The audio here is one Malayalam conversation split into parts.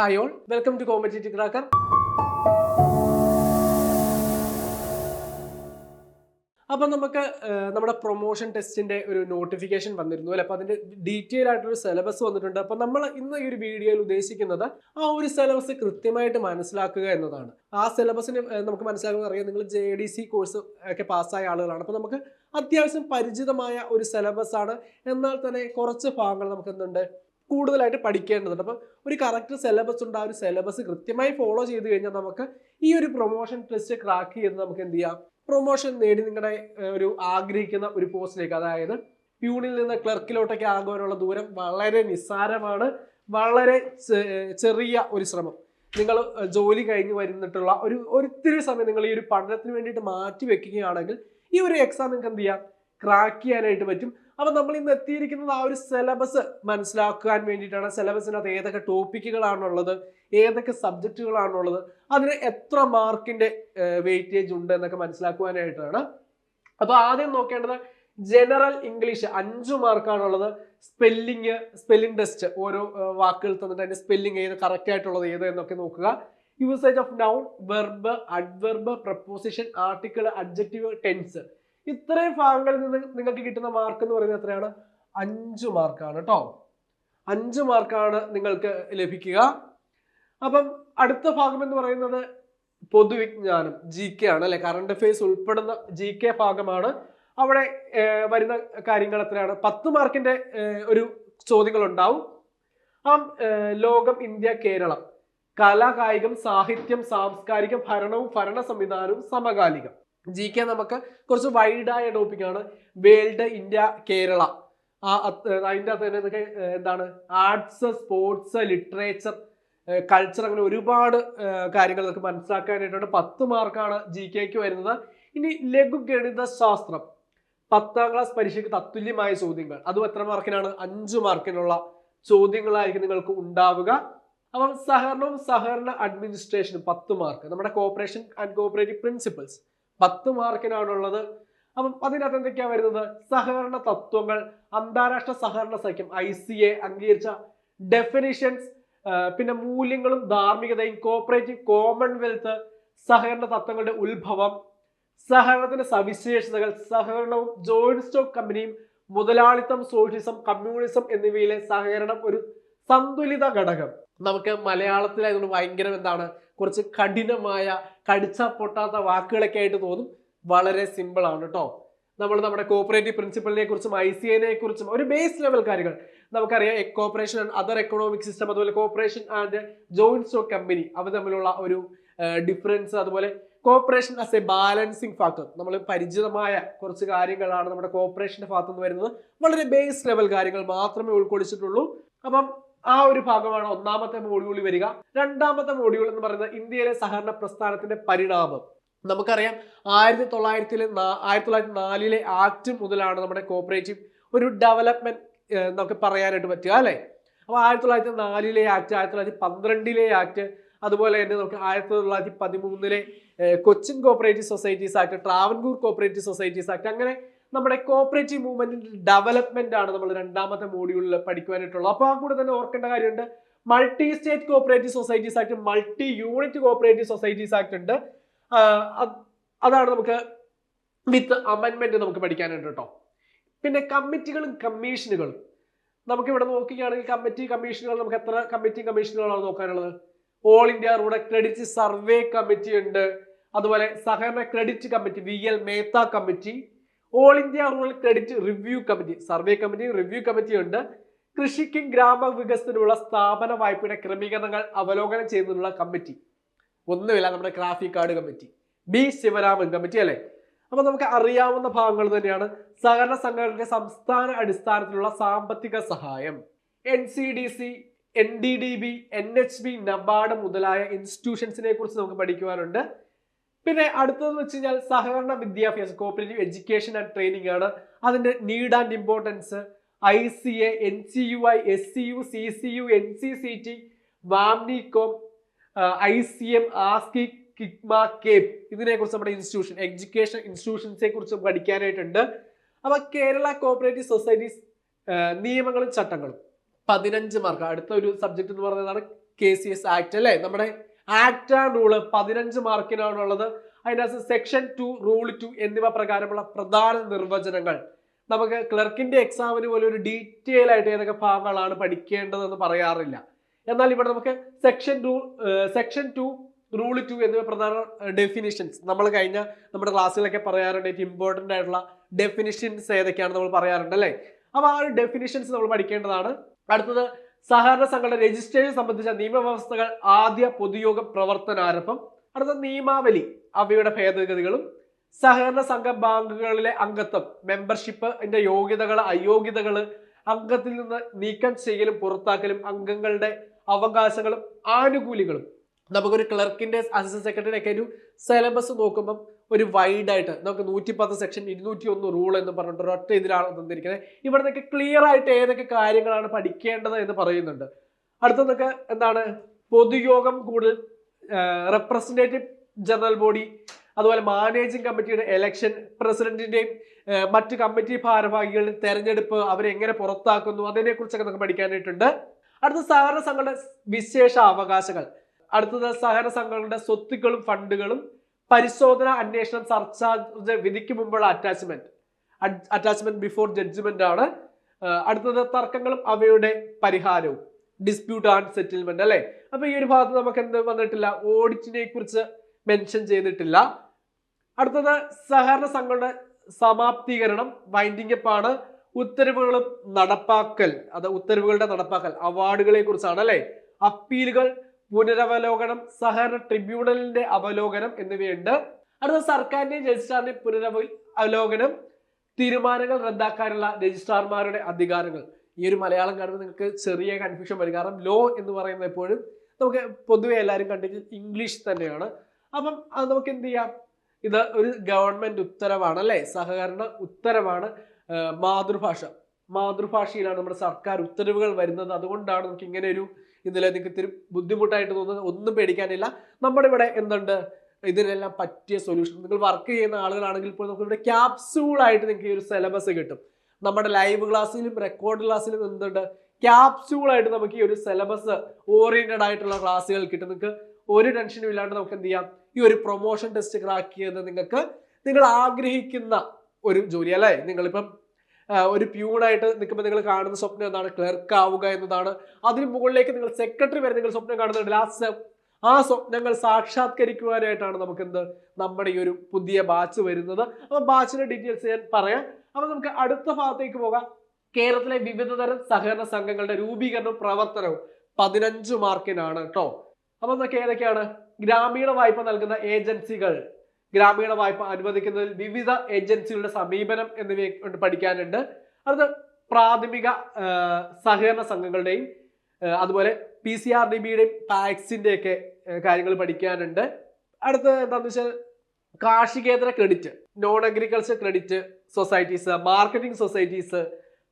Hi all, welcome to Competitive Cracker. അപ്പോൾ നമുക്ക് നമ്മുടെ പ്രൊമോഷൻ ടെസ്റ്റിന്റെ ഒരു നോട്ടിഫിക്കേഷൻ വന്നിരുന്നു അല്ലേ? അപ്പോൾ അതിന്റെ ഡീറ്റെയിൽ ആയിട്ടൊരു സിലബസ് വന്നിട്ടുണ്ട്. അപ്പോൾ നമ്മൾ ഇന്ന് ഈ ഒരു വീഡിയോയിൽ ഉദ്ദേശിക്കുന്നത് ആ ഒരു സിലബസ് കൃത്യമായിട്ട് മനസ്സിലാക്കുക എന്നതാണ്. ആ സിലബസിന് നമുക്ക് മനസ്സിലാക്കുക അറിയാം, നിങ്ങൾ JDC കോഴ്സ് ഒക്കെ പാസ്സായ ആളുകളാണ്. അപ്പോൾ നമുക്ക് അത്യാവശ്യം പരിചിതമായ ഒരു സിലബസ് ആണ്. എന്നാൽ തന്നെ കുറച്ച് ഭാഗങ്ങൾ നമുക്ക് എന്തുണ്ട് കൂടുതലായിട്ട് പഠിക്കേണ്ടതുണ്ട്. അപ്പം ഒരു കറക്റ്റ് സിലബസ് ഉണ്ട്. ആ ഒരു സിലബസ് കൃത്യമായി ഫോളോ ചെയ്ത് കഴിഞ്ഞാൽ നമുക്ക് ഈ ഒരു പ്രൊമോഷൻ ടെസ്റ്റ് ക്രാക്ക് ചെയ്ത് നമുക്ക് എന്ത് ചെയ്യാം, പ്രൊമോഷൻ നേടി നിങ്ങളുടെ ഒരു ആഗ്രഹിക്കുന്ന ഒരു പോസ്റ്റിലേക്ക്, അതായത് പ്യൂണിൽ നിന്ന് ക്ലർക്കിലോട്ടൊക്കെ ആകുവാനുള്ള ദൂരം വളരെ നിസ്സാരമാണ്. വളരെ ചെറിയ ഒരു ശ്രമം, നിങ്ങൾ ജോലി കഴിഞ്ഞ് വരുന്നിട്ടുള്ള ഒരിത്തിരി സമയം നിങ്ങൾ ഈ ഒരു പഠനത്തിന് വേണ്ടിയിട്ട് മാറ്റി വെക്കുകയാണെങ്കിൽ ഈ ഒരു എക്സാം നിങ്ങൾക്ക് എന്ത് ചെയ്യാം, ക്രാക്ക് ചെയ്യാനായിട്ട് പറ്റും. അപ്പം നമ്മൾ ഇന്ന് എത്തിയിരിക്കുന്നത് ആ ഒരു സിലബസ് മനസ്സിലാക്കാൻ വേണ്ടിയിട്ടാണ്. സിലബസിനകത്ത് ഏതൊക്കെ ടോപ്പിക്കുകളാണുള്ളത്, ഏതൊക്കെ സബ്ജക്റ്റുകളാണുള്ളത്, അതിന് എത്ര മാർക്കിന്റെ വെയിറ്റേജ് ഉണ്ട് എന്നൊക്കെ മനസ്സിലാക്കുവാനായിട്ടാണ്. അപ്പൊ ആദ്യം നോക്കേണ്ടത് ജനറൽ ഇംഗ്ലീഷ് 5 മാർക്കാണുള്ളത്. സ്പെല്ലിംഗ് ടെസ്റ്റ്, ഓരോ വാക്കുകൾ തന്നിട്ട് അതിന്റെ സ്പെല്ലിംഗ് ഏത് കറക്റ്റ് ആയിട്ടുള്ളത് ഏത് എന്നൊക്കെ നോക്കുക. Usage of noun, verb, adverb, preposition, article, adjective, tense, ഇത്രയും ഭാഗങ്ങളിൽ നിന്ന് നിങ്ങൾക്ക് കിട്ടുന്ന മാർക്ക് എന്ന് പറയുന്നത് എത്രയാണ്? 5 മാർക്കാണ് കേട്ടോ. 5 മാർക്കാണ് നിങ്ങൾക്ക് ലഭിക്കുക. അപ്പം അടുത്ത ഭാഗം എന്ന് പറയുന്നത് പൊതുവിജ്ഞാനം, GK ആണ് അല്ലെ. കറണ്ട് അഫയേഴ്സ് ഉൾപ്പെടുന്ന GK ഭാഗമാണ്. അവിടെ വരുന്ന കാര്യങ്ങൾ എത്രയാണ്? 10 മാർക്കിന്റെ ഒരു ചോദ്യങ്ങൾ ഉണ്ടാവും. ലോകം, ഇന്ത്യ, കേരളം, കല, കായികം, സാഹിത്യം, സാംസ്കാരികം, ഭരണവും ഭരണ സംവിധാനവും, സമകാലികം. GK നമുക്ക് കുറച്ച് വൈഡായ ടോപ്പിക്കാണ്. വേൾഡ്, ഇന്ത്യ, കേരള, അതിൻ്റെ അകത്ത് എന്താണ് ആർട്സ്, സ്പോർട്സ്, ലിറ്ററേച്ചർ, കൾച്ചർ, അങ്ങനെ ഒരുപാട് കാര്യങ്ങൾ നമുക്ക് മനസ്സിലാക്കാനായിട്ടുണ്ട്. 10 മാർക്കാണ് GKക്ക് വരുന്നത്. ഇനി ലഘുഗണിത ശാസ്ത്രം, 10ാം ക്ലാസ് പരീക്ഷയ്ക്ക് തത്തുല്യമായ ചോദ്യങ്ങൾ, അതും എത്ര മാർക്കിനാണ്? 5 മാർക്കിനുള്ള ചോദ്യങ്ങളായിരിക്കും നിങ്ങൾക്ക് ഉണ്ടാവുക. അപ്പം സഹകരണവും സഹകരണ അഡ്മിനിസ്ട്രേഷനും 10 മാർക്ക്. നമ്മുടെ കോർപ്പറേഷൻ ആൻഡ് കോഓപ്പറേറ്റീവ് പ്രിൻസിപ്പിൾസ് 10 മാർക്കിനാണുള്ളത്. അപ്പം അതിനകത്ത് എന്തൊക്കെയാണ് വരുന്നത്? സഹകരണ തത്വങ്ങൾ, അന്താരാഷ്ട്ര സഹകരണ സഖ്യം ICA അംഗീകരിച്ച ഡെഫിനിഷൻസ്, പിന്നെ മൂല്യങ്ങളും ധാർമ്മികതയും, കോഓപ്പറേറ്റീവ് കോമൺവെൽത്ത്, സഹകരണ തത്വങ്ങളുടെ ഉത്ഭവം, സഹകരണത്തിന്റെ സവിശേഷതകൾ, സഹകരണവും ജോയിന്റ് സ്റ്റോക്ക് കമ്പനിയും, മുതലാളിത്തം, സോഷ്യലിസം, കമ്മ്യൂണിസം എന്നിവയിലെ സഹകരണം ഒരു സന്തുലിത ഘടകം. നമുക്ക് മലയാളത്തിലായതുകൊണ്ട് ഭയങ്കര എന്താണ്, കുറച്ച് കഠിനമായ കടിച്ചാൽ പൊട്ടാത്ത വാക്കുകളൊക്കെ ആയിട്ട് തോന്നും. വളരെ സിമ്പിൾ ആണ് കേട്ടോ. നമ്മൾ നമ്മുടെ കോഓപ്പറേറ്റീവ് പ്രിൻസിപ്പലിനെ കുറിച്ചും ICA കുറിച്ചും ഒരു ബേസ് ലെവൽ കാര്യങ്ങൾ നമുക്കറിയാം. Corporation and other economic system, അതുപോലെ corporation and joint stock company, അവ തമ്മിലുള്ള ഒരു ഡിഫറൻസ്, അതുപോലെ corporation as a balancing factor, നമ്മൾ പരിചിതമായ കുറച്ച് കാര്യങ്ങളാണ് നമ്മുടെ കോർപ്പറേഷന്റെ ഭാഗത്ത് നിന്ന് വരുന്നത്. വളരെ ബേസ് ലെവൽ കാര്യങ്ങൾ മാത്രമേ ഉൾക്കൊള്ളിച്ചിട്ടുള്ളൂ. അപ്പം ആ ഒരു ഭാഗമാണ് ഒന്നാമത്തെ മോഡ്യൂളിൽ വരിക. രണ്ടാമത്തെ മോഡ്യൂൾ എന്ന് പറയുന്നത് ഇന്ത്യയിലെ സഹകരണ പ്രസ്ഥാനത്തിന്റെ പരിണാമം. നമുക്കറിയാം 1904 ആക്ട് മുതലാണ് നമ്മുടെ കോഓപ്പറേറ്റീവ് ഒരു ഡെവലപ്മെന്റ് നമുക്ക് പറയാനായിട്ട് പറ്റുക അല്ലെ. അപ്പൊ 1904 ആക്ട്, 1912 ആക്ട്, അതുപോലെ തന്നെ നമുക്ക് 1913 Cochin cooperative societies act, Travancore cooperative societies act, അങ്ങനെ നമ്മുടെ കോഓപ്പറേറ്റീവ് മൂവ്മെന്റിന്റെ ഡെവലപ്മെന്റ് ആണ് നമ്മൾ രണ്ടാമത്തെ മോഡ്യൂളിൽ പഠിക്കുവാനായിട്ടുള്ളത്. അപ്പൊ ആ കൂടെ തന്നെ ഓർക്കേണ്ട കാര്യമുണ്ട്, multi state cooperative societies act, multi unit cooperative societies act ഉണ്ട്. അതാണ് നമുക്ക് വിത്ത് അമെൻമെന്റ് നമുക്ക് പഠിക്കാനുണ്ട് കേട്ടോ. പിന്നെ കമ്മിറ്റികളും കമ്മീഷനുകളും നമുക്ക് ഇവിടെ നോക്കുകയാണെങ്കിൽ കമ്മീഷനുകൾ നമുക്ക് എത്ര കമ്മീഷനുകളാണ് നോക്കാനുള്ളത്? All India rural credit survey committee ഉണ്ട്, അതുപോലെ സഹകരണ credit committee, VL Mehta committee, all India rural credit review committee, survey committee, review committee ഉണ്ട്. കൃഷിക്കും ഗ്രാമവികസനത്തിനുള്ള സ്ഥാപന വായ്പയുടെ ക്രമീകരണങ്ങൾ അവലോകനം ചെയ്യുന്നതിനുള്ള കമ്മിറ്റി, ഒന്നുമില്ല നമ്മുടെ graphic card committee, B Sivaraman committee അല്ലെ. അപ്പൊ നമുക്ക് അറിയാവുന്ന ഭാഗങ്ങൾ തന്നെയാണ്. സഹകരണ സംഘടനയുടെ സംസ്ഥാന അടിസ്ഥാനത്തിലുള്ള സാമ്പത്തിക സഹായം, NCDC, NDDB, NHB, നബാർഡ് മുതലായ ഇൻസ്റ്റിറ്റ്യൂഷൻസിനെ കുറിച്ച് നമുക്ക് പഠിക്കുവാനുണ്ട്. പിന്നെ അടുത്തതെന്ന് വെച്ച് കഴിഞ്ഞാൽ സഹകരണ വിദ്യാഭ്യാസം, കോഓപ്പറേറ്റീവ് എഡ്യൂക്കേഷൻ ആൻഡ് ട്രെയിനിങ് ആണ്. അതിന്റെ need and importance, ICA, NCUI, SCU, CCU, NCCT, Vamnicom, ICM, ASCII, KICMA, CAPE, ഇതിനെ കുറിച്ച് നമ്മുടെ എഡ്യൂക്കേഷൻ ഇൻസ്റ്റിറ്റ്യൂഷൻസിനെ കുറിച്ച് പഠിക്കാനായിട്ടുണ്ട്. അപ്പൊ കേരള കോഓപ്പറേറ്റീവ് സൊസൈറ്റീസ് നിയമങ്ങളും ചട്ടങ്ങളും 15 മാർക്ക്. അടുത്ത ഒരു സബ്ജക്ട് എന്ന് പറയുന്നതാണ് KCS ആക്ട് അല്ലേ, നമ്മുടെ ആക്ട് ആൻഡ് റൂള് 15 മാർക്കിനാണുള്ളത്. അതിനകത്ത് സെക്ഷൻ 2 റൂൾ 2 എന്നിവ പ്രകാരമുള്ള പ്രധാന നിർവചനങ്ങൾ. നമുക്ക് ക്ലർക്കിന്റെ എക്സാമിന് പോലെ ഒരു ഡീറ്റെയിൽ ആയിട്ട് ഏതൊക്കെ ഭാഗങ്ങളാണ് പഠിക്കേണ്ടതെന്ന് പറയാറില്ല. എന്നാൽ ഇവിടെ നമുക്ക് സെക്ഷൻ 2 റൂൾ 2 എന്നിവ പ്രധാന ഡെഫിനിഷൻസ് നമ്മൾ കഴിഞ്ഞ നമ്മുടെ ക്ലാസ്സിലൊക്കെ പറയാറുണ്ട്. ഏറ്റവും ഇമ്പോർട്ടന്റ് ആയിട്ടുള്ള ഡെഫിനിഷൻസ് ഏതൊക്കെയാണ് നമ്മൾ പറയാറുണ്ട് അല്ലേ. അപ്പൊ ആ ഒരു ഡെഫിനിഷൻസ് നമ്മൾ പഠിക്കേണ്ടതാണ്. അടുത്തത് സഹകരണ സംഘടന രജിസ്ട്രേഷൻ സംബന്ധിച്ച നിയമവ്യവസ്ഥകൾ, ആദ്യ പൊതുയോഗം പ്രവർത്തനാരംഭം. അടുത്ത നിയമാവലി, അവയുടെ ഭേദഗതികളും, സഹകരണ സംഘ ബാങ്കുകളിലെ അംഗത്വം, മെമ്പർഷിപ്പ്, അതിന്റെ യോഗ്യതകൾ, അയോഗ്യതകൾ, അംഗത്തിൽ നിന്ന് നീക്കം ചെയ്യലും പുറത്താക്കലും, അംഗങ്ങളുടെ അവകാശങ്ങളും ആനുകൂല്യങ്ങളും. നമുക്കൊരു ക്ലർക്കിന്റെ അസിസ്റ്റന്റ് സെക്രട്ടറിയുടെ ഒക്കെ ഒരു സിലബസ് നോക്കുമ്പോൾ ഒരു വൈഡ് ആയിട്ട് നമുക്ക് 110 സെക്ഷൻ 201 റൂൾ എന്ന് പറഞ്ഞിട്ട് ഒരൊറ്റ ഇതിലാണ് തന്നിരിക്കുന്നത്. ഇവിടെ നിന്നൊക്കെ ക്ലിയർ ആയിട്ട് ഏതൊക്കെ കാര്യങ്ങളാണ് പഠിക്കേണ്ടത് എന്ന് പറയുന്നുണ്ട്. അടുത്തതൊക്കെ എന്താണ്, പൊതുയോഗം കൂടുതൽ, റെപ്രസെന്റേറ്റീവ് ജനറൽ ബോഡി, അതുപോലെ മാനേജിംഗ് കമ്മിറ്റിയുടെ എലക്ഷൻ, പ്രസിഡന്റിന്റെയും മറ്റ് കമ്മിറ്റി ഭാരവാഹികളുടെ തെരഞ്ഞെടുപ്പ്, അവരെങ്ങനെ പുറത്താക്കുന്നു, അതിനെ കുറിച്ചൊക്കെ നമുക്ക് പഠിക്കാനായിട്ടുണ്ട്. അടുത്ത സഹകരണ സംഘങ്ങളുടെ വിശേഷ അവകാശങ്ങൾ. അടുത്തത് സഹകരണ സംഘങ്ങളുടെ സ്വത്തുക്കളും ഫണ്ടുകളും, പരിശോധന, അന്വേഷണം, സർചാർജ്, വിധിക്ക് മുമ്പുള്ള അറ്റാച്ച്മെന്റ് ബിഫോർ ജഡ്ജ്മെന്റ് ആണ്. അടുത്തത് തർക്കങ്ങളും അവയുടെ പരിഹാരവും, ഡിസ്പ്യൂട്ട് ആൻഡ് സെറ്റിൽമെന്റ് അല്ലെ. അപ്പൊ ഈ ഒരു ഭാഗത്ത് നമുക്ക് എന്ത് വന്നിട്ടില്ല, ഓഡിറ്റിനെ കുറിച്ച് മെൻഷൻ ചെയ്തിട്ടില്ല. അടുത്തത് സഹകരണ സംഘങ്ങളുടെ സമാപ്തീകരണം, വൈൻഡിംഗ് അപ്പ് ആണ്. ഉത്തരവുകളും നടപ്പാക്കൽ, ഉത്തരവുകളുടെ നടപ്പാക്കൽ, അവാർഡുകളെ കുറിച്ചാണ് അല്ലെ. അപ്പീലുകൾ, പുനരവലോകനം, സഹകരണ ട്രിബ്യൂണലിന്റെ അവലോകനം എന്നിവയുണ്ട്. അടുത്ത സർക്കാരിന്റെയും രജിസ്ട്രാറിന്റെയും പുനരവലോകനം, തീരുമാനങ്ങൾ റദ്ദാക്കാനുള്ള രജിസ്ട്രാർമാരുടെ അധികാരങ്ങൾ. ഈ ഒരു മലയാളം കാണുമ്പോൾ നിങ്ങൾക്ക് ചെറിയ കൺഫ്യൂഷൻ വരും. കാരണം ലോ എന്ന് പറയുന്നത് എപ്പോഴും നമുക്ക് പൊതുവെ എല്ലാവരും കണ്ടിട്ട് ഇംഗ്ലീഷ് തന്നെയാണ്. അപ്പം അത് നമുക്ക് എന്ത് ചെയ്യാം, ഇത് ഒരു ഗവൺമെന്റ് ഉത്തരവാണ് അല്ലെ, സഹകരണ ഉത്തരവാണ്. മാതൃഭാഷയിലാണ് നമ്മുടെ സർക്കാർ ഉത്തരവുകൾ വരുന്നത്. അതുകൊണ്ടാണ് നമുക്ക് ഇങ്ങനെ ഒരു ഇതിൽ നിങ്ങൾക്ക് ഇത്തിരി ബുദ്ധിമുട്ടായിട്ട് തോന്നുന്നത്. ഒന്നും പേടിക്കാനില്ല. നമ്മുടെ ഇവിടെ എന്തുണ്ട്, ഇതിനെല്ലാം പറ്റിയ സൊല്യൂഷൻ. നിങ്ങൾ വർക്ക് ചെയ്യുന്ന ആളുകളാണെങ്കിൽ ഇപ്പോൾ നമുക്ക് ഇവിടെ ക്യാപ്സ്യൂളായിട്ട് നിങ്ങൾക്ക് ഈ ഒരു സിലബസ് കിട്ടും. നമ്മുടെ ലൈവ് ക്ലാസ്സിലും റെക്കോർഡ് ക്ലാസ്സിലും എന്തുണ്ട്, ക്യാപ്സ്യൂളായിട്ട് നമുക്ക് ഈ ഒരു സിലബസ് ഓറിയന്റഡ് ആയിട്ടുള്ള ക്ലാസ്സുകൾ കിട്ടും. നിങ്ങൾക്ക് ഒരു ടെൻഷനും ഇല്ലാണ്ട് നമുക്ക് എന്ത് ചെയ്യാം, ഈ ഒരു പ്രൊമോഷൻ ടെസ്റ്റ് ക്രാക്ക് ചെയ്ത് നിങ്ങൾ ആഗ്രഹിക്കുന്ന ഒരു ജോലി അല്ലേ. നിങ്ങളിപ്പം ഒരു പ്യൂണായിട്ട് നിൽക്കുമ്പോൾ നിങ്ങൾ കാണുന്ന സ്വപ്നം എന്താണ്, ക്ലർക്ക് ആവുക എന്നതാണ്. അതിന് മുകളിലേക്ക് നിങ്ങൾ സെക്രട്ടറി വരെ നിങ്ങൾ സ്വപ്നം കാണുന്നുണ്ട്. ആ സ്വപ്നങ്ങൾ സാക്ഷാത്കരിക്കുവാനായിട്ടാണ് നമുക്ക് നമ്മുടെ ഈ ഒരു പുതിയ ബാച്ച് വരുന്നത്. അപ്പൊ ബാച്ചിന്റെ ഡീറ്റെയിൽസ് ഞാൻ പറയാം. അപ്പൊ നമുക്ക് അടുത്ത ഭാഗത്തേക്ക് പോകാം. കേരളത്തിലെ വിവിധ തരം സഹകരണ സംഘങ്ങളുടെ രൂപീകരണവും പ്രവർത്തനവും 15 മാർക്കിനാണ് കേട്ടോ. അപ്പൊ നമുക്ക് ഏതൊക്കെയാണ്, ഗ്രാമീണ വായ്പ നൽകുന്ന ഏജൻസികൾ, ഗ്രാമീണ വായ്പ അനുവദിക്കുന്നതിൽ വിവിധ ഏജൻസികളുടെ സമീപനം എന്നിവ പഠിക്കാനുണ്ട്. അടുത്ത പ്രാഥമിക സഹകരണ സംഘങ്ങളുടെയും അതുപോലെ PCRDBയുടെയും പാക്സിന്റെ ഒക്കെ കാര്യങ്ങൾ പഠിക്കാനുണ്ട്. അടുത്ത എന്താണെന്ന് വെച്ചാൽ കാർഷികേതര credit, non agriculture credit societies, marketing societies,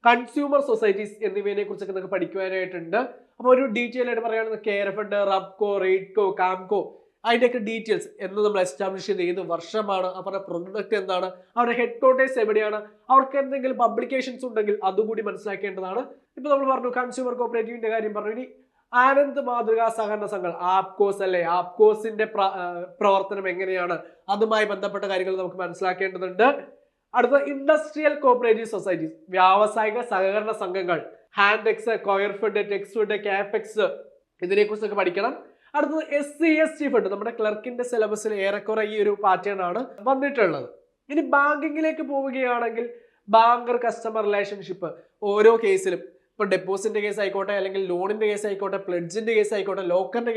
consumer societies എന്നിവയെ കുറിച്ചൊക്കെ നമുക്ക് പഠിക്കുവാനായിട്ടുണ്ട്. അപ്പോൾ ഒരു ഡീറ്റെയിൽ ആയിട്ട് പറയുകയാണെങ്കിൽ കെയർ ഫണ്ട്, റബ്കോ, റെയ്ഡ്കോ, കാംകോ, അതിൻ്റെയൊക്കെ ഡീറ്റെയിൽസ് എന്ന് നമ്മൾ എസ്റ്റാബ്ലിഷ് ചെയ്ത് ഏത് വർഷമാണ്, അവരുടെ പ്രൊഡക്റ്റ് എന്താണ്, അവരുടെ ഹെഡ് ക്വാർട്ടേഴ്സ് എവിടെയാണ്, അവർക്ക് എന്തെങ്കിലും പബ്ലിക്കേഷൻസ് ഉണ്ടെങ്കിൽ അതുകൂടി മനസ്സിലാക്കേണ്ടതാണ്. ഇപ്പൊ നമ്മൾ പറഞ്ഞു കൺസ്യൂമർ കോപ്പറേറ്റീവിന്റെ കാര്യം പറഞ്ഞു. ഇനി ആനന്ദ് മാതൃകാ സഹകരണ സംഘങ്ങൾ, ആപ്കോസ് അല്ലെ, ആപ്കോസിന്റെ പ്രവർത്തനം എങ്ങനെയാണ്, അതുമായി ബന്ധപ്പെട്ട കാര്യങ്ങൾ നമുക്ക് മനസ്സിലാക്കേണ്ടതുണ്ട്. അടുത്ത ഇൻഡസ്ട്രിയൽ കോപ്പറേറ്റീവ് സൊസൈറ്റീസ്, വ്യാവസായിക സഹകരണ സംഘങ്ങൾ, ഹാൻഡെക്സ്, കോയർഫെഡ്, ടെക്സ്ഫെഡ്, കാപെക്സ്, ഇതിനെ കുറിച്ചൊക്കെ പഠിക്കണം. അടുത്തത് SC/ST ഫണ്ട്, നമ്മുടെ ക്ലർക്കിന്റെ സിലബസിൽ ഏറെക്കുറെ ഈ ഒരു പാറ്റേൺ ആണ് വന്നിട്ടുള്ളത്. ഇനി ബാങ്കിങ്ങിലേക്ക് പോവുകയാണെങ്കിൽ ബാങ്കർ കസ്റ്റമർ റിലേഷൻഷിപ്പ്, ഓരോ കേസിലും ഇപ്പൊ ഡെപ്പോസിറ്റിന്റെ കേസ് ആയിക്കോട്ടെ, അല്ലെങ്കിൽ ലോണിന്റെ കേസ് ആയിക്കോട്ടെ, പ്ലെഡ്ജിന്റെ കേസ് ആയിക്കോട്ടെ, ലോക്കറിന്റെ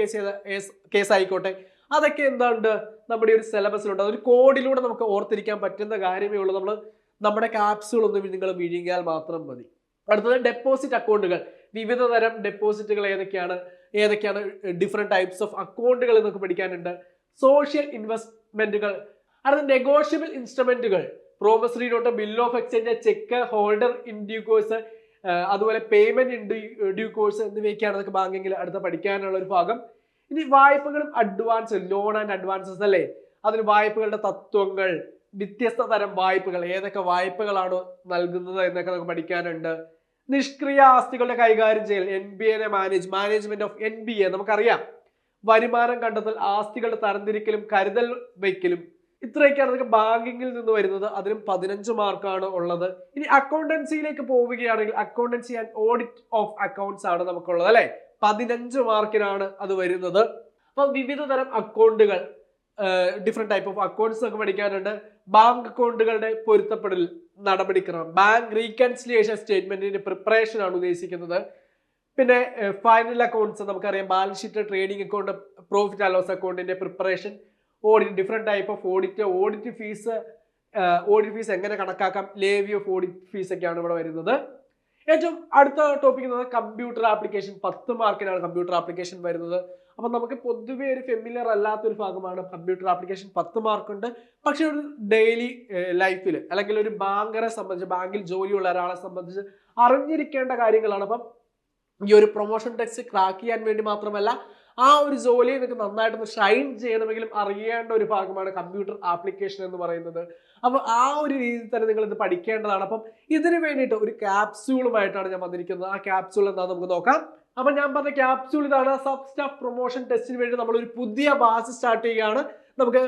കേസ് ആയിക്കോട്ടെ, അതൊക്കെ എന്തുണ്ട് നമ്മുടെ ഒരു സിലബസിലുണ്ട്. അതൊരു കോഡിലൂടെ നമുക്ക് ഓർത്തിരിക്കാൻ പറ്റുന്ന കാര്യമേ ഉള്ളൂ. നമ്മുടെ ക്യാപ്സുകളൊന്നും നിങ്ങൾ വിഴുങ്ങിയാൽ മാത്രം മതി. അടുത്തത് ഡെപ്പോസിറ്റ് അക്കൗണ്ടുകൾ, വിവിധ തരം ഡെപ്പോസിറ്റുകൾ ഏതൊക്കെയാണ് ഡിഫറെന്റ് ടൈപ്സ് ഓഫ് അക്കൗണ്ടുകൾ എന്നൊക്കെ പഠിക്കാനുണ്ട്. സോഷ്യൽ ഇൻവെസ്റ്റ്മെന്റുകൾ, അടുത്ത നെഗോഷ്യബിൾ ഇൻസ്ട്രുമെന്റുകൾ, promissory note, bill of exchange, cheque holder in due course, അതുപോലെ പേയ്മെന്റ് ഇൻ ഡ്യൂ കോഴ്സ് എന്നിവയൊക്കെയാണ് നമുക്ക് ബാങ്കിങ്ങിൽ അടുത്ത പഠിക്കാനുള്ള ഒരു ഭാഗം. ഇനി വായ്പകളും അഡ്വാൻസ്, ലോൺ ആൻഡ് അഡ്വാൻസസ് അല്ലേ, അതിന് വായ്പകളുടെ തത്വങ്ങൾ, വ്യത്യസ്ത തരം വായ്പകൾ, ഏതൊക്കെ വായ്പകളാണ് നൽകുന്നത് എന്നൊക്കെ നമുക്ക് പഠിക്കാനുണ്ട്. നിഷ്ക്രിയ ആസ്തികളുടെ കൈകാര്യം ചെയ്യൽ, NBA മാനേജ്മെന്റ് ഓഫ് NBA. നമുക്കറിയാം വരുമാനം കണ്ടെത്തൽ, ആസ്തികളുടെ തരംതിരിക്കലും കരുതൽ വയ്ക്കലും, ഇത്രയൊക്കെയാണ് നമുക്ക് ബാങ്കിങ്ങിൽ നിന്ന് വരുന്നത്. അതിനും 15 മാർക്കാണ് ഉള്ളത്. ഇനി അക്കൗണ്ടൻസിയിലേക്ക് പോവുകയാണെങ്കിൽ accountancy and audit of accounts ആണ് നമുക്കുള്ളത് അല്ലെ. 15 മാർക്കിനാണ് അത് വരുന്നത്. അപ്പൊ വിവിധ തരം അക്കൗണ്ടുകൾ, ഡിഫറെന്റ് ടൈപ്പ് ഓഫ് അക്കൗണ്ട്സ് ഒക്കെ പഠിക്കാനുണ്ട്. ബാങ്ക് അക്കൗണ്ടുകളുടെ പൊരുത്തപ്പെടൽ നടപടിക്രമം, ബാങ്ക് റീകൺസിലിയേഷൻ സ്റ്റേറ്റ്മെന്റിന്റെ പ്രിപ്പറേഷൻ ആണ് ഉദ്ദേശിക്കുന്നത്. പിന്നെ ഫൈനൽ അക്കൗണ്ട്സ് നമുക്കറിയാം, balance sheet, trading account, profit and loss അക്കൗണ്ടിന്റെ preparation, audit, different type of audit, audit fees എങ്ങനെ കണക്കാക്കാം, ലേവി ഓഫ് ഓഡിറ്റ് ഫീസ് ഒക്കെയാണ് ഇവിടെ വരുന്നത്. ഏറ്റവും അടുത്ത ടോപ്പിക് എന്ന് പറയുന്നത് കമ്പ്യൂട്ടർ ആപ്ലിക്കേഷൻ. 10 മാർക്കിനാണ് കമ്പ്യൂട്ടർ ആപ്ലിക്കേഷൻ വരുന്നത്. അപ്പൊ നമുക്ക് പൊതുവെ ഒരു ഫെമിലിയർ അല്ലാത്തൊരു ഭാഗമാണ് കമ്പ്യൂട്ടർ ആപ്ലിക്കേഷൻ. 10 മാർക്കുണ്ട്. പക്ഷെ ഒരു ഡെയിലി ലൈഫിൽ അല്ലെങ്കിൽ ഒരു ബാങ്കറെ സംബന്ധിച്ച്, ബാങ്കിൽ ജോലിയുള്ള ഒരാളെ സംബന്ധിച്ച് അറിഞ്ഞിരിക്കേണ്ട കാര്യങ്ങളാണ്. അപ്പം ഈ ഒരു പ്രൊമോഷൻ ടെസ്റ്റ് ക്രാക്ക് ചെയ്യാൻ വേണ്ടി മാത്രമല്ല, ആ ഒരു ജോലിയെ നിങ്ങൾക്ക് നന്നായിട്ടൊന്ന് ഷൈൻ ചെയ്യണമെങ്കിലും അറിയേണ്ട ഒരു ഭാഗമാണ് കമ്പ്യൂട്ടർ ആപ്ലിക്കേഷൻ എന്ന് പറയുന്നത്. അപ്പൊ ആ ഒരു രീതിയിൽ തന്നെ നിങ്ങൾ ഇത് പഠിക്കേണ്ടതാണ്. അപ്പം ഇതിന് വേണ്ടിയിട്ട് ഒരു ക്യാപ്സ്യൂളുമായിട്ടാണ് ഞാൻ വന്നിരിക്കുന്നത്. ആ ക്യാപ്സ്യൂൾ എന്താണെന്ന് നമുക്ക് നോക്കാം. അപ്പൊ ഞാൻ പറഞ്ഞ ക്യാപ്സ്യൂൾ ഇതാണ്. സബ് സ്റ്റാഫ് പ്രൊമോഷൻ ടെസ്റ്റിന് വേണ്ടി നമ്മൾ ഒരു പുതിയ ബാച്ച് സ്റ്റാർട്ട് ചെയ്യുകയാണ്. നമുക്ക്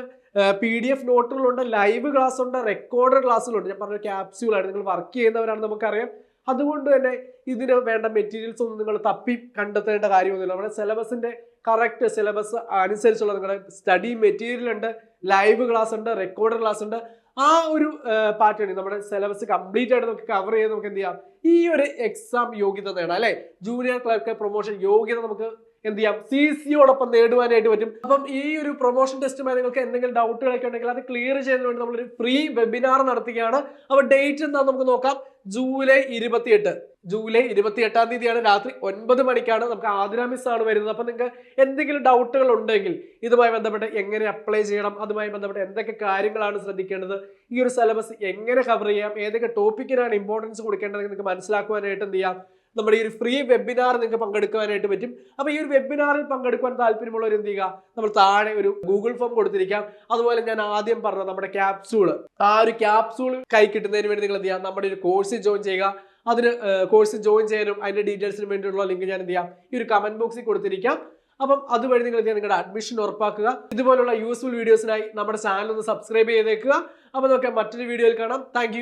PDF നോട്ടുകളുണ്ട്, ലൈവ് ക്ലാസ് ഉണ്ട്, റെക്കോർഡഡ് ക്ലാസ്സുകളുണ്ട്. ഞാൻ പറഞ്ഞ ക്യാപ്സ്യൂളാണ്. നിങ്ങൾ വർക്ക് ചെയ്യുന്നവരാണ്, നമുക്കറിയാം. അതുകൊണ്ട് തന്നെ ഇതിന് വേണ്ട മെറ്റീരിയൽസ് ഒന്നും നിങ്ങൾ തപ്പി കണ്ടെത്തേണ്ട കാര്യമൊന്നുമില്ല. നമ്മുടെ സിലബസിന്റെ കറക്റ്റ് സിലബസ് അനുസരിച്ചുള്ള നിങ്ങളുടെ സ്റ്റഡി മെറ്റീരിയൽ ഉണ്ട്, ലൈവ് ക്ലാസ് ഉണ്ട്, റെക്കോർഡഡ് ക്ലാസ് ഉണ്ട്. ആ ഒരു പാറ്റേൺ നമ്മുടെ സിലബസ് കംപ്ലീറ്റ് ആയിട്ട് നമുക്ക് കവർ ചെയ്ത് നമുക്ക് എന്ത് ചെയ്യാം, ഈ ഒരു എക്സാം യോഗ്യത നേടാം അല്ലെ. ജൂനിയർ ക്ലർക്ക് പ്രൊമോഷൻ യോഗ്യത നമുക്ക് എന്ത് ചെയ്യാം, CCയോടൊപ്പം നേടുവാനായിട്ട് പറ്റും. അപ്പം ഈ ഒരു പ്രൊമോഷൻ ടെസ്റ്റുമായി നിങ്ങൾക്ക് എന്തെങ്കിലും ഡൗട്ടുകളൊക്കെ ഉണ്ടെങ്കിൽ അത് ക്ലിയർ ചെയ്യുന്നതിന് വേണ്ടി നമ്മളൊരു ഫ്രീ വെബിനാർ നടത്തുകയാണ്. അപ്പൊ ഡേറ്റ് എന്താ നമുക്ക് നോക്കാം. ജൂലൈ 28-ാം തീയതിയാണ് രാത്രി 9 മണിക്കാണ്. നമുക്ക് ആതിര മിസ് ആണ് വരുന്നത്. അപ്പൊ നിങ്ങൾക്ക് എന്തെങ്കിലും ഡൗട്ടുകൾ ഉണ്ടെങ്കിൽ ഇതുമായി ബന്ധപ്പെട്ട് എങ്ങനെ അപ്ലൈ ചെയ്യണം, അതുമായി ബന്ധപ്പെട്ട് എന്തൊക്കെ കാര്യങ്ങളാണ് ശ്രദ്ധിക്കേണ്ടത്, ഈ ഒരു സിലബസ് എങ്ങനെ കവർ ചെയ്യാം, ഏതൊക്കെ ടോപ്പിക്കിനാണ് ഇമ്പോർട്ടൻസ് കൊടുക്കേണ്ടത് നിങ്ങൾക്ക് മനസ്സിലാക്കുവാനായിട്ട് എന്ത് ചെയ്യാം, നമ്മുടെ ഈ ഒരു ഫ്രീ വെബിനാർ നിങ്ങൾക്ക് പങ്കെടുക്കുവാനായിട്ട് പറ്റും. അപ്പൊ ഈ ഒരു വെബിനാറിൽ പങ്കെടുക്കുവാൻ താല്പര്യമുള്ളവർ എന്ത് ചെയ്യുക, നമ്മൾ താഴെ ഒരു ഗൂഗിൾ ഫോം കൊടുത്തിരിക്കാം. അതുപോലെ ഞാൻ ആദ്യം പറഞ്ഞ നമ്മുടെ ക്യാപ്സ്യൂള്, ആ ഒരു ക്യാപ്സ്യൂൾ കൈ കിട്ടുന്നതിന് വേണ്ടി നിങ്ങൾ എന്ത് ചെയ്യുക, നമ്മുടെ ഒരു കോഴ്സ് ജോയിൻ ചെയ്യുക. അതിന് കോഴ്സ് ജോയിൻ ചെയ്യാനും അതിന്റെ ഡീറ്റെയിൽസിന് വേണ്ടിയുള്ള ലിങ്ക് ഞാൻ എന്ത് ചെയ്യാം, ഈ ഒരു കമന്റ് ബോക്സിൽ കൊടുത്തിരിക്കാം. അപ്പം അതുവഴി നിങ്ങൾ നിങ്ങളുടെ അഡ്മിഷൻ ഉറപ്പാക്കുക. ഇതുപോലുള്ള യൂസ്ഫുൾ വീഡിയോസിനായി നമ്മുടെ ചാനൽ ഒന്ന് സബ്സ്ക്രൈബ് ചെയ്തേക്കുക. അപ്പൊ നമുക്ക് മറ്റൊരു വീഡിയോയിൽ കാണാം. താങ്ക്